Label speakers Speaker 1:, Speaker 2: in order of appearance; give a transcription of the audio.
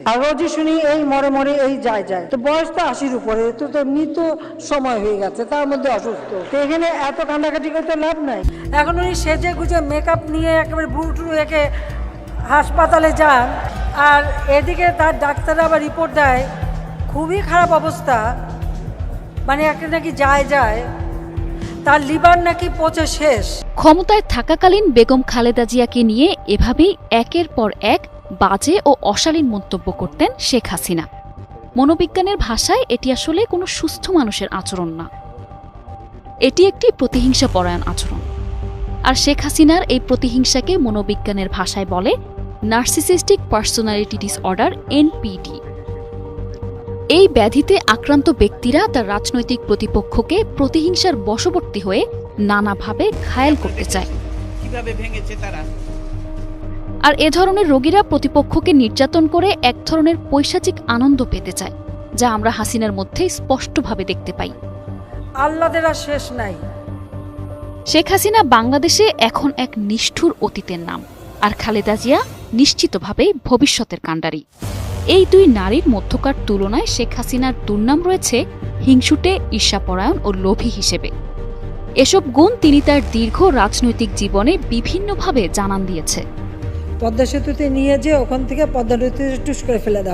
Speaker 1: আর রোজই শুনি এই মরে মরে এই যায় যায়, তো বয়স তো 80-র উপরে, তো মৃত সময় হয়ে গেছে, তার মধ্যে অসুস্থ, তো এখানে এত কান্দাকাটি করতে লাভ নাই। এখন উনি সেজে গুজে মেকআপ নিয়ে একেবারে বুড়ো একে হাসপাতালে যান, আর এদিকে তার ডাক্তাররা আবার রিপোর্ট দেয় খুবই খারাপ অবস্থা, মানে একটা নাকি যায় তার লিভার নাকি পচে শেষ।
Speaker 2: ক্ষমতায় থাকাকালীন বেগম খালেদা জিয়াকে নিয়ে এভাবেই একের পর এক বাজে ও অশালীন মন্তব্য করতেন শেখ হাসিনা। মনোবিজ্ঞানের ভাষায় এটি আসলে কোনো সুস্থ মানুষের আচরণ না, এটি একটি প্রতিহিংসাপরায়ণ আচরণ। আর শেখ হাসিনার এই প্রতিহিংসাকে মনোবিজ্ঞানের ভাষায় বলে নার্সিসিস্টিক পার্সোনালিটি ডিসঅর্ডার, এনপিডি। এই ব্যাধিতে আক্রান্ত ব্যক্তিরা তার রাজনৈতিক প্রতিপক্ষকে প্রতিহিংসার বশবর্তী হয়ে নানাভাবে ঘায়েল করতে চায়। আর এ ধরনের রোগীরা প্রতিপক্ষকে নির্যাতন করে এক ধরনের পৈশাচিক আনন্দ পেতে চায়, যা আমরা হাসিনার মধ্যে স্পষ্টভাবে দেখতে পাই।
Speaker 1: আল্লাহদের আর শেষ নাই।
Speaker 2: শেখ হাসিনা বাংলাদেশে এখন এক নিষ্ঠুর অতীতের নাম, আর খালেদা জিয়া নিশ্চিতভাবেই ভবিষ্যতের কাণ্ডারি। এই দুই নারীর মধ্যকার তুলনায় শেখ হাসিনার দুর্নাম রয়েছে হিংসুটে, ঈর্ষাপরায়ণ ও লোভী হিসেবে। এসব গুণ তিনি তার দীর্ঘ রাজনৈতিক জীবনে বিভিন্নভাবে জানান দিয়েছে।
Speaker 1: পদ্মা সেতুতে নিয়ে যে ওখান থেকে পদ্মা নদীতে টুস করে ফেলে দাও।